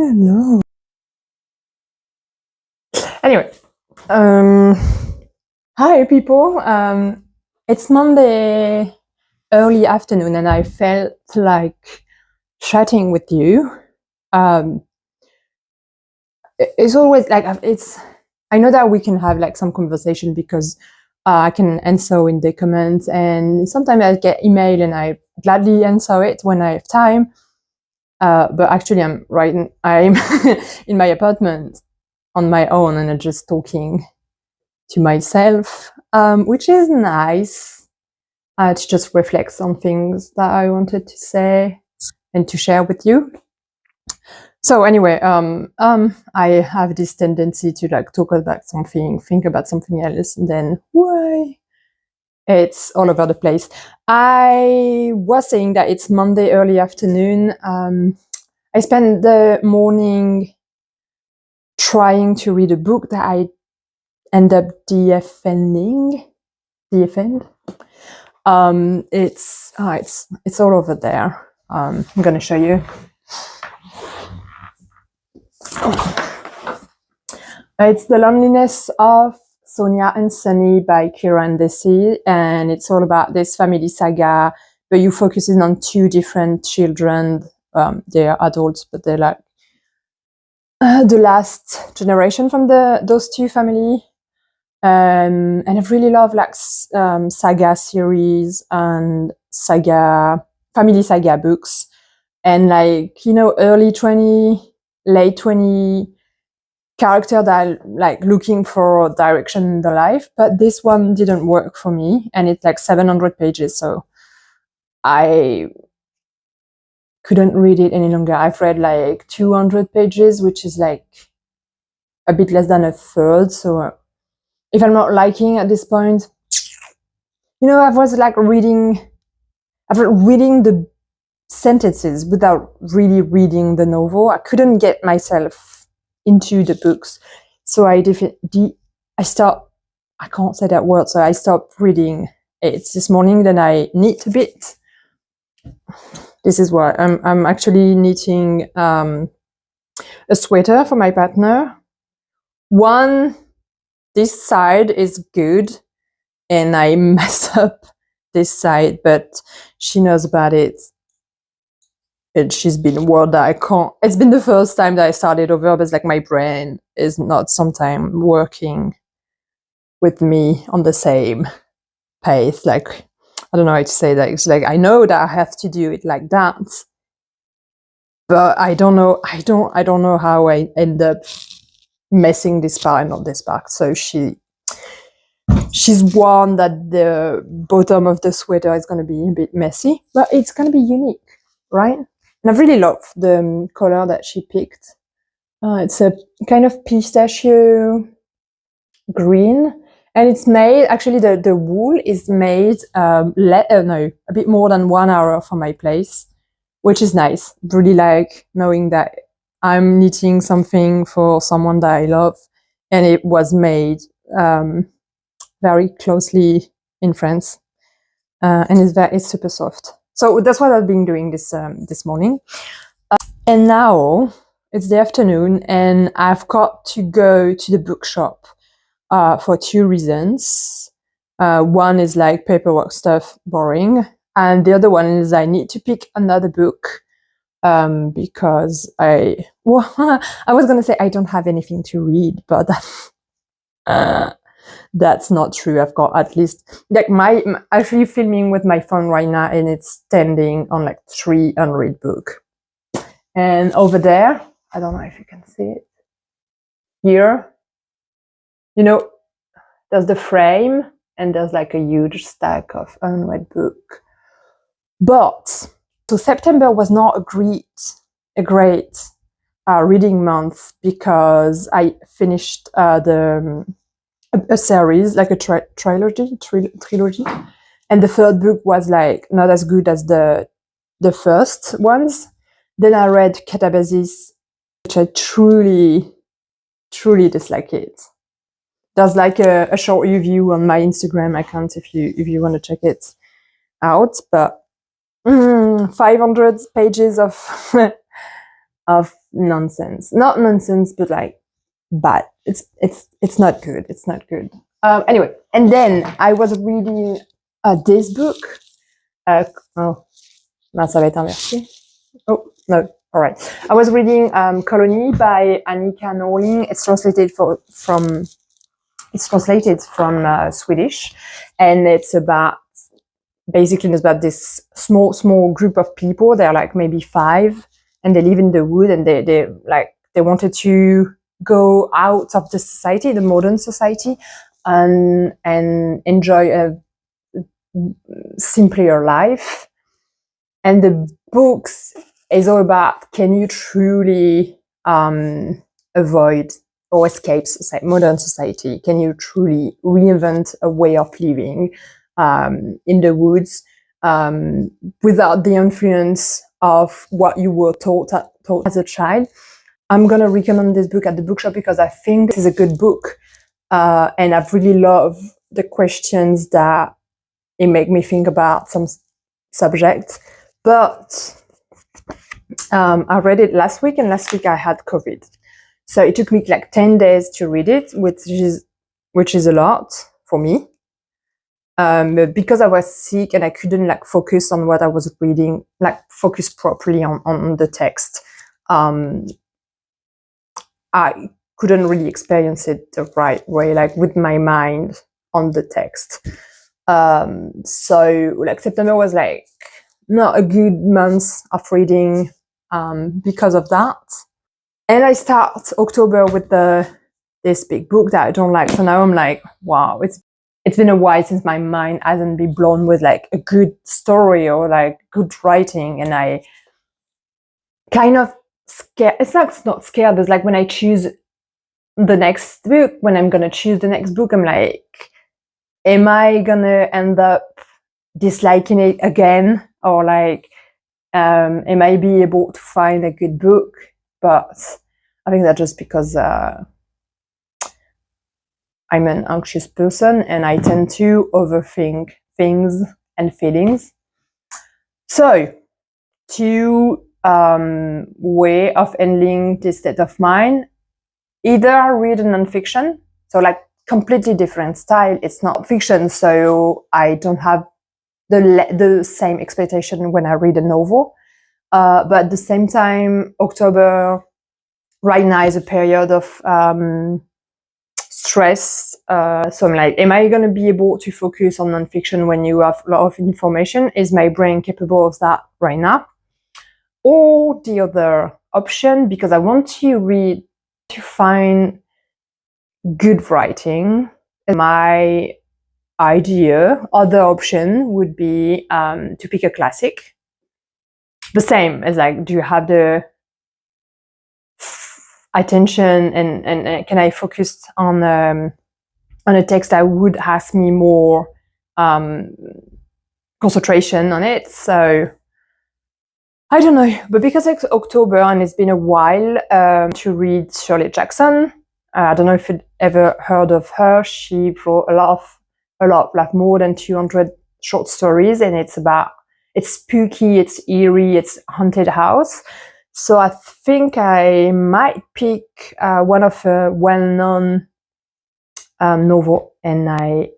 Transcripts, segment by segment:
Hello. Anyway, hi people. It's Monday early afternoon, and I felt like chatting with you. It's always like I know that we can have like some conversation because I can answer in the comments, and sometimes I get email and I gladly answer it when I have time. But actually, I'm in my apartment on my own, and I'm just talking to myself, which is nice. To just reflect on things that I wanted to say and to share with you. So anyway, I have this tendency to like talk about something, think about something else, and then why? It's all over the place. I was saying that it's Monday early afternoon. I spent the morning trying to read a book that I end up DFNing. It's all over there. I'm gonna show you. It's The Loneliness of Sonia and Sunny by Kiran Desai, and it's all about this family saga, but you focuses on two different children. They are adults, but they're like the last generation from those two family. And I really love like saga series and family saga books, and like early 20, late 20 character that are like looking for direction in their life. But this one didn't work for me, and it's like 700 pages, so I couldn't read it any longer. I've read like 200 pages, which is like a bit less than a third. So if I'm not liking at this point, I was like reading the sentences without really reading the novel. I couldn't get myself into the books, so I stopped. I can't say that word, so I stopped reading it this morning. Then I knit a bit. This is what I'm actually knitting a sweater for my partner. This side is good, and I mess up this side, but she knows about it. And she's been worried that I can't. It's been the first time that I started over, but it's like my brain is not sometimes working with me on the same pace. Like, I don't know how to say that. It's like I know that I have to do it like that, but I don't know. I don't know how I end up messing this part and not this part. So she's warned that the bottom of the sweater is going to be a bit messy, but it's going to be unique, right? And I really love the color that she picked. It's a kind of pistachio green, and it's made, actually the wool is made a bit more than 1 hour from my place, which is nice. Really like knowing that I'm knitting something for someone that I love, and it was made very closely in France, and it's super soft. So that's what I've been doing this morning. And now it's the afternoon, and I've got to go to the bookshop for two reasons. One is like paperwork stuff, boring, and the other one is I need to pick another book because I was gonna say I don't have anything to read, but that's not true. I've got at least like my actually filming with my phone right now, and it's standing on like 3 unread book. And over there, I don't know if you can see it here, there's the frame, and there's like a huge stack of unread book. But so September was not a great reading month, because I finished a series, like a trilogy, and the third book was like not as good as the first ones. Then I read Catabasis, which I truly dislike it. There's like a short review on my Instagram account if you want to check it out. But 500 pages of nonsense. Not nonsense, but like bad. It's not good. It's not good. Anyway, and then I was reading this book. Oh, non, ça va être inversé. Oh no, all right. I was reading Colony by Annika Norlin. It's translated from Swedish, and it's about this small group of people. They're like maybe 5, and they live in the wood, and they wanted to go out of the society, the modern society, and enjoy a simpler life. And the books is all about, can you truly avoid or escape modern society? Can you truly reinvent a way of living in the woods without the influence of what you were taught as a child? I'm going to recommend this book at the bookshop because I think this is a good book. And I've really loved the questions that it make me think about some subjects. But I read it last week, and last week I had COVID. So it took me like 10 days to read it, which is a lot for me. Because I was sick and I couldn't like focus on what I was reading, like focus properly on the text. I couldn't really experience it the right way, like with my mind on the text. So like September was like not a good month of reading because of that. And I start October with this big book that I don't like. So now I'm like, wow, it's been a while since my mind hasn't been blown with like a good story or like good writing, and I kind of scared. It's not scared, but like when I choose the next book, when I'm gonna choose the next book, I'm like, am I gonna end up disliking it again, or like am I be able to find a good book? But I think that's just because I'm an anxious person and I tend to overthink things and feelings. So, two way of handling this state of mind: either read a nonfiction, so like completely different style. It's not fiction, so I don't have the same expectation when I read a novel. But at the same time, October right now is a period of stress. So I'm like, am I going to be able to focus on nonfiction when you have a lot of information? Is my brain capable of that right now? Or the other option, because I want to read to find good writing, my other option would be to pick a classic. The same as like, do you have the attention and can I focus on a text that would ask me more concentration on it? So I don't know, but because it's October and it's been a while to read Shirley Jackson. I don't know if you've ever heard of her. She wrote a lot, like more than 200 short stories, and it's spooky, it's eerie, it's haunted house. So I think I might pick one of her well-known novel, and I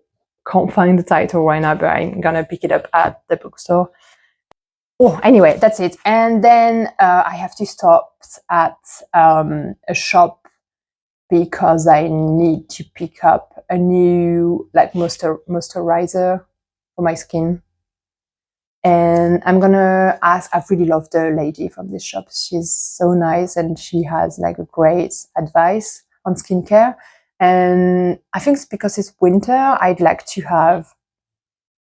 can't find the title right now, but I'm gonna pick it up at the bookstore. Oh, anyway, that's it. And then I have to stop at a shop because I need to pick up a new like moisturizer for my skin. And I'm gonna ask, I really love the lady from this shop. She's so nice and she has like a great advice on skincare. And I think it's because it's winter, I'd like to have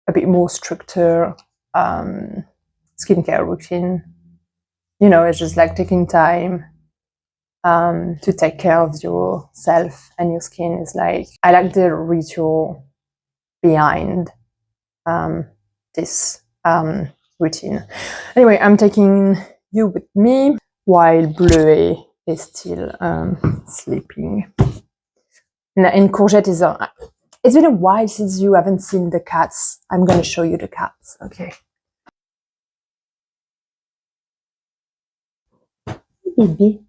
a bit more stricter skincare routine. You know, it's just like taking time to take care of yourself and your skin. Is like, I like the ritual behind this routine. Anyway, I'm taking you with me while Bleuet is still sleeping. And Courgette is on. It's been a while since you haven't seen the cats. I'm going to show you the cats. Okay. Baby.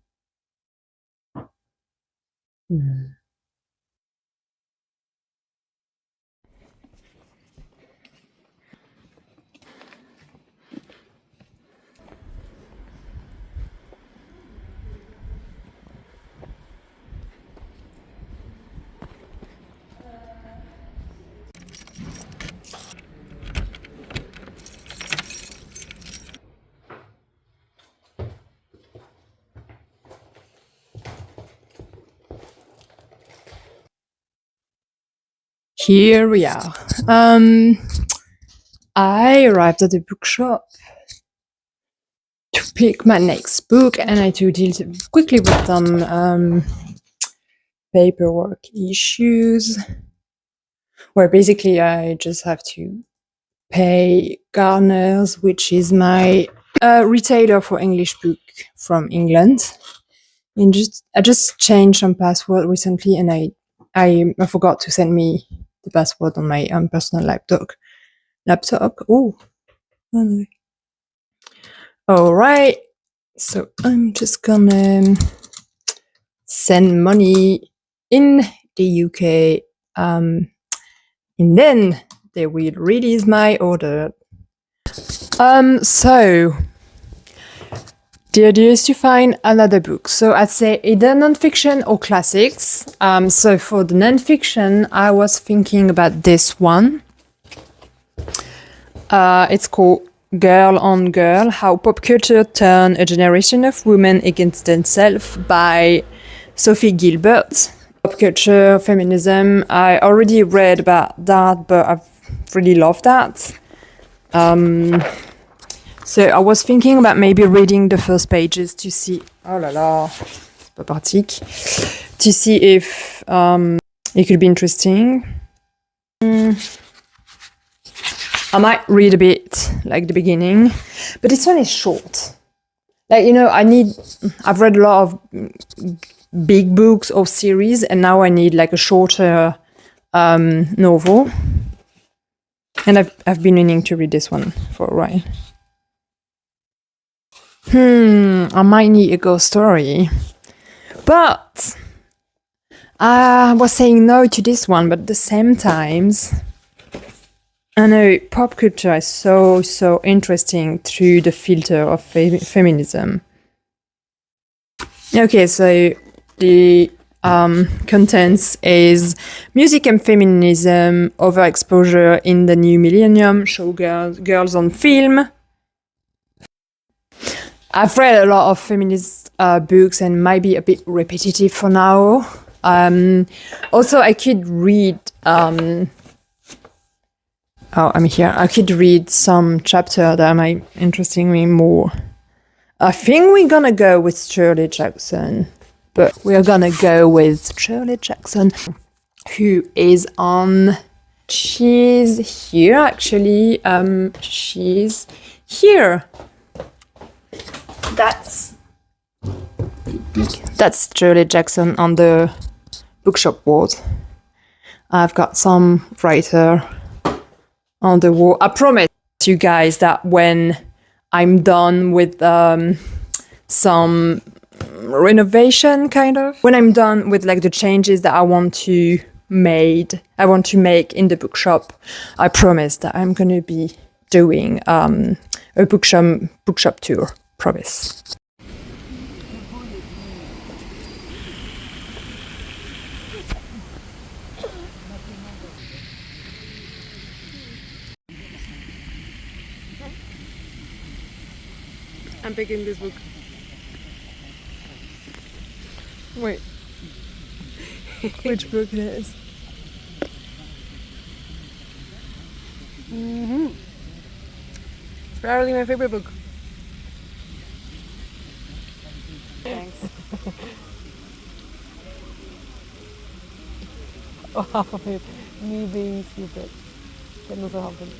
Here we are. I arrived at the bookshop to pick my next book, and I had to deal quickly with some paperwork issues, where basically I just have to pay Garner's, which is my retailer for English book from England. And I just changed some password recently, and I forgot to send me the password on my personal laptop. Oh, no. All right. So I'm just gonna send money in the UK, and then they will release my order. So the idea is to find another book. So I'd say either nonfiction or classics. So for the nonfiction, I was thinking about this one. It's called Girl on Girl, How Pop Culture Turned a Generation of Women Against Themselves by Sophie Gilbert. Pop culture, feminism, I already read about that, but I've really loved that. So I was thinking about maybe reading the first pages to see, oh là là, c'est pas pratique, to see if it could be interesting. I might read a bit, like the beginning, but this one is short. Like, I've read a lot of big books or series, and now I need like a shorter novel. And I've been meaning to read this one for a while. I might need a ghost story. But I was saying no to this one, but at the same times, I know pop culture is so interesting through the filter of feminism. Okay, so the contents is music and feminism, overexposure in the new millennium, girls on film. I've read a lot of feminist books and might be a bit repetitive for now. Also, I could read... I'm here. I could read some chapter that might interest me more. I think we're gonna go with Shirley Jackson. But we're gonna go with Shirley Jackson, who is on... She's here, actually. She's here. That's Shirley Jackson on the Bookshop wall. I've got some writer on the wall. I promise you guys that when I'm done with some renovation, kind of, when I'm done with like the changes that I want to make in the bookshop, I promise that I'm gonna be doing a bookshop tour. Promise. I'm picking this book. Wait. Which book it is? It's probably my favorite book. Thanks. Oh, half of it. Me being stupid. That never happened.